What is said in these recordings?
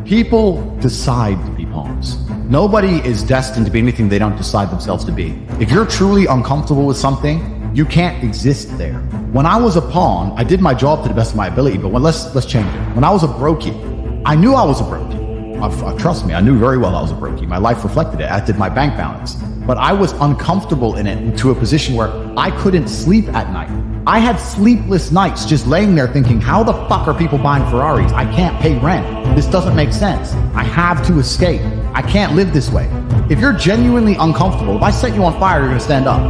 People decide to be pawns. Nobody is destined to be anything they don't decide themselves to be. If you're truly uncomfortable with something, you can't exist there. When I was a pawn, I did my job to the best of my ability, but let's change it. When I was a brokey, I knew I was a brokey. Trust me, I knew very well I was a brokey. My life reflected it, as did my bank balance. But I was uncomfortable in it to a position where I couldn't sleep at night. I had sleepless nights just laying there thinking, how the fuck are people buying Ferraris? I can't pay rent. This doesn't make sense. I have to escape. I can't live this way. If you're genuinely uncomfortable, if I set you on fire, you're gonna stand up.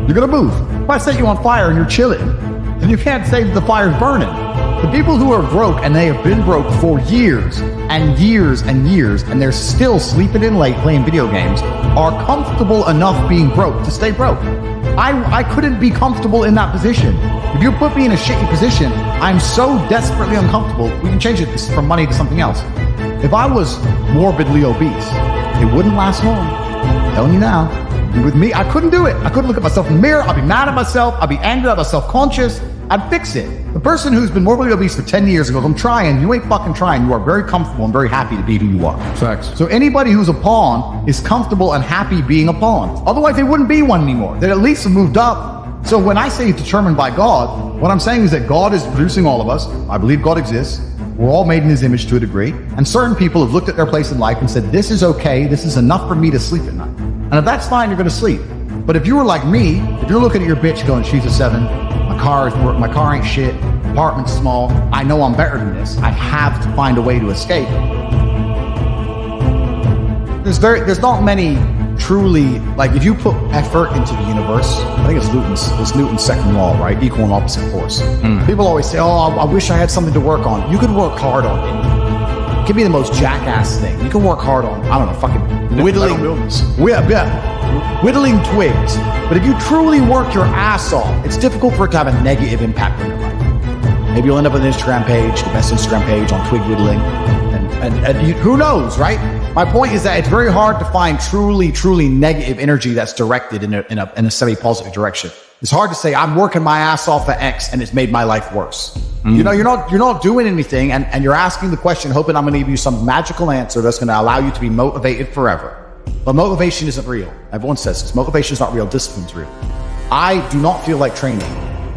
You're gonna move. If I set you on fire and you're chilling, then you can't say that the fire's burning. The people who are broke, and they have been broke for years and years and years, and they're still sleeping in late playing video games, are comfortable enough being broke to stay broke. I couldn't be comfortable in that position. If you put me in a shitty position, I'm so desperately uncomfortable. We can change it from money to something else. If I was morbidly obese, it wouldn't last long. I'm telling you now. With me, I couldn't do it. I couldn't look at myself in the mirror. I'd be mad at myself. I'd be angry. I'd be self-conscious. I'd fix it. The person who's been morbidly obese for 10 years and goes, I'm trying, you ain't fucking trying. You are very comfortable and very happy to be who you are. Facts. So anybody who's a pawn is comfortable and happy being a pawn. Otherwise, they wouldn't be one anymore. They'd at least have moved up. So when I say determined by God, what I'm saying is that God is producing all of us. I believe God exists. We're all made in his image to a degree. And certain people have looked at their place in life and said, this is okay. This is enough for me to sleep at night. And if that's fine, you're going to sleep. But if you were like me, if you're looking at your bitch going, she's a 7, my car ain't shit, apartment's small, I know I'm better than this, I have to find a way to escape. There's not many truly, like if you put effort into the universe, I think it's Newton's second law, right? Equal and opposite force. People always say, oh, I wish I had something to work on. You could work hard on anything. It could be the most jackass thing. You can work hard on, I don't know, fucking whittling buildings. Whittling twigs. But if you truly work your ass off, it's difficult for it to have a negative impact on your life. Maybe you'll end up with an Instagram page, the best Instagram page on twig whittling, and who knows, right? My point is that it's very hard to find truly negative energy that's directed in a semi-positive direction. It's hard to say, I'm working my ass off for X and it's made my life worse. You know, you're not doing anything, and you're asking the question, hoping I'm going to give you some magical answer that's going to allow you to be motivated forever. But motivation isn't real. Everyone says this. Motivation is not real. Discipline's real. I do not feel like training,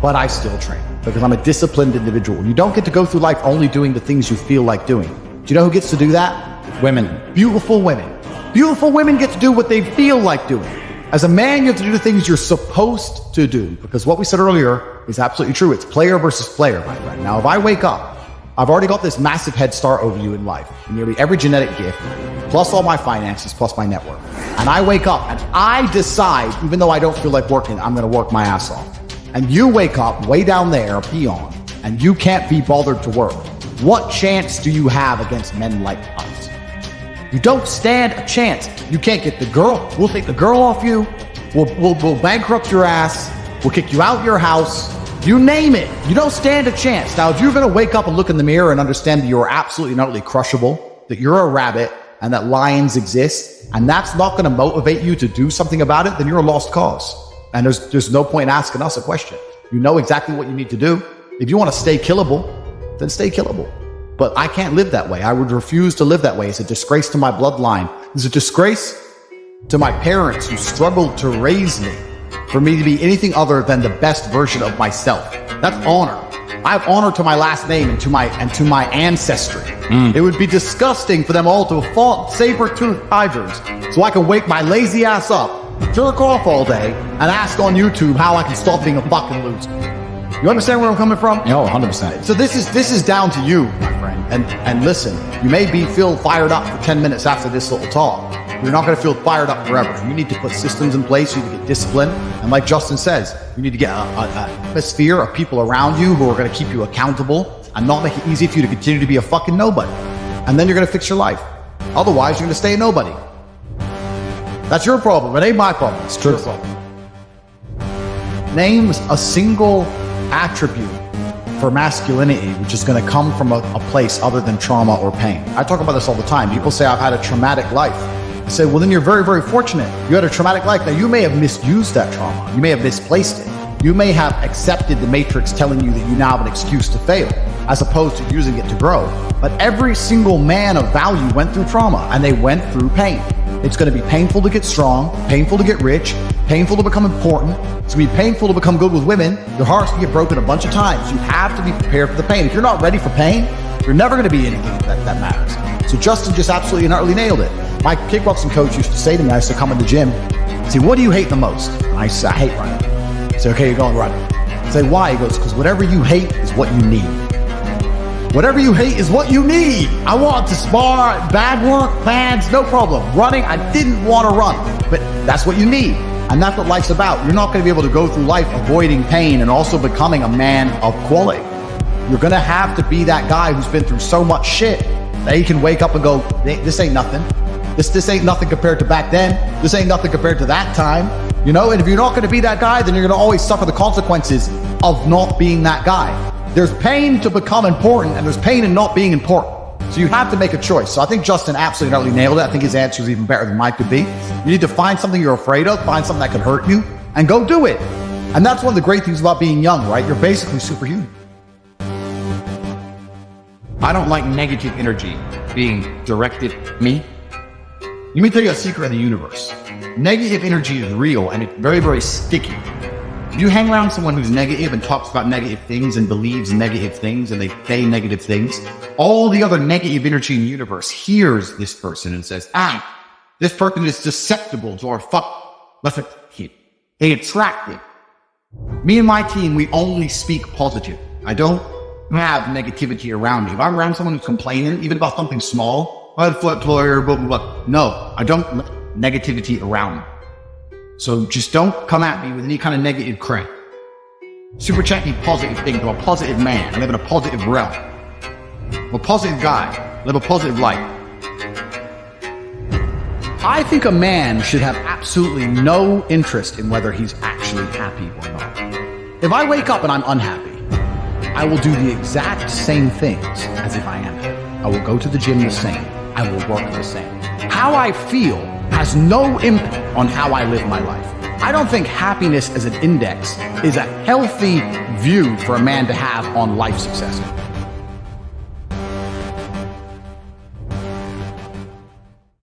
but I still train because I'm a disciplined individual. You don't get to go through life only doing the things you feel like doing. Do you know who gets to do that? Women. Beautiful women. Beautiful women get to do what they feel like doing. As a man, you have to do the things you're supposed to do, because what we said earlier is absolutely true. It's player versus player, my friend. Now, if I wake up, I've already got this massive head start over you in life, nearly every genetic gift, plus all my finances, plus my network. And I wake up and I decide, even though I don't feel like working, I'm going to work my ass off. And you wake up way down there, a peon, and you can't be bothered to work. What chance do you have against men like us? You don't stand a chance. You can't get the girl. We'll take the girl off you. We'll bankrupt your ass. We'll kick you out your house. You name it. You don't stand a chance. Now, if you're going to wake up and look in the mirror and understand that you're absolutely and utterly crushable, that you're a rabbit and that lions exist, and that's not going to motivate you to do something about it, then you're a lost cause. And there's no point in asking us a question. You know exactly what you need to do. If you want to stay killable, then stay killable. But I can't live that way. I would refuse to live that way. It's a disgrace to my bloodline. It's a disgrace to my parents who struggled to raise me for me to be anything other than the best version of myself. That's honor. I have honor to my last name and to my ancestry. It would be disgusting for them all to have fought saber-toothed tigers so I can wake my lazy ass up, jerk off all day, and ask on YouTube how I can stop being a fucking loser. You understand where I'm coming from? No, 100%. So this is down to you, my friend. And listen, you may feel fired up for 10 minutes after this little talk. You're not going to feel fired up forever. You need to put systems in place. You need to get discipline. And like Justin says, you need to get an atmosphere of people around you who are going to keep you accountable and not make it easy for you to continue to be a fucking nobody. And then you're going to fix your life. Otherwise, you're going to stay a nobody. That's your problem. It ain't my problem. It's your problem. Name a single attribute for masculinity which is going to come from a place other than trauma or pain. I talk about this all the time. People say, I've had a traumatic life. I say, well, then you're very, very fortunate. You had a traumatic life. Now, you may have misused that trauma. You may have misplaced it. You may have accepted the matrix telling you that you now have an excuse to fail, as opposed to using it to grow. But every single man of value went through trauma, and they went through pain. It's going to be painful to get strong, painful to get rich, painful to become important. It's going to be painful to become good with women. Your heart's going to get broken a bunch of times. You have to be prepared for the pain. If you're not ready for pain, you're never going to be anything that matters. So Justin just absolutely and utterly nailed it. My kickboxing coach used to say to me, I used to come in the gym, say, what do you hate the most? And I said, I hate running. I say, okay, you're going running. I say, why? He goes, because whatever you hate is what you need. Whatever you hate is what you need. I want to spar, bad work, plans, no problem. Running, I didn't want to run, but that's what you need. And that's what life's about. You're not going to be able to go through life avoiding pain and also becoming a man of quality. You're going to have to be that guy who's been through so much shit that he can wake up and go, this ain't nothing. This ain't nothing compared to back then. This ain't nothing compared to that time. You know, and if you're not going to be that guy, then you're going to always suffer the consequences of not being that guy. There's pain to become important, and there's pain in not being important. So you have to make a choice. So I think Justin absolutely utterly nailed it. I think his answer is even better than mine could be. You need to find something you're afraid of, find something that could hurt you, and go do it. And that's one of the great things about being young, right? You're basically superhuman. I don't like negative energy being directed at me. Let me tell you a secret of the universe. Negative energy is real, and it's very, very sticky. If you hang around someone who's negative and talks about negative things and believes negative things and they say negative things, all the other negative energy in the universe hears this person and says, this person is susceptible to our let's keep. They attract it. Me and my team, we only speak positive. I don't have negativity around me. If I'm around someone who's complaining, even about something small, I had a flat tire, blah, blah, blah. No, I don't let negativity around me. So just don't come at me with any kind of negative crap. Super chat me positive things. I'm a positive man. I live in a positive realm. I'm a positive guy. I live a positive life. I think a man should have absolutely no interest in whether he's actually happy or not. If I wake up and I'm unhappy, I will do the exact same things as if I am happy. I will go to the gym the same. I will work the same. How I feel has no impact on how I live my life. I don't think happiness as an index is a healthy view for a man to have on life success.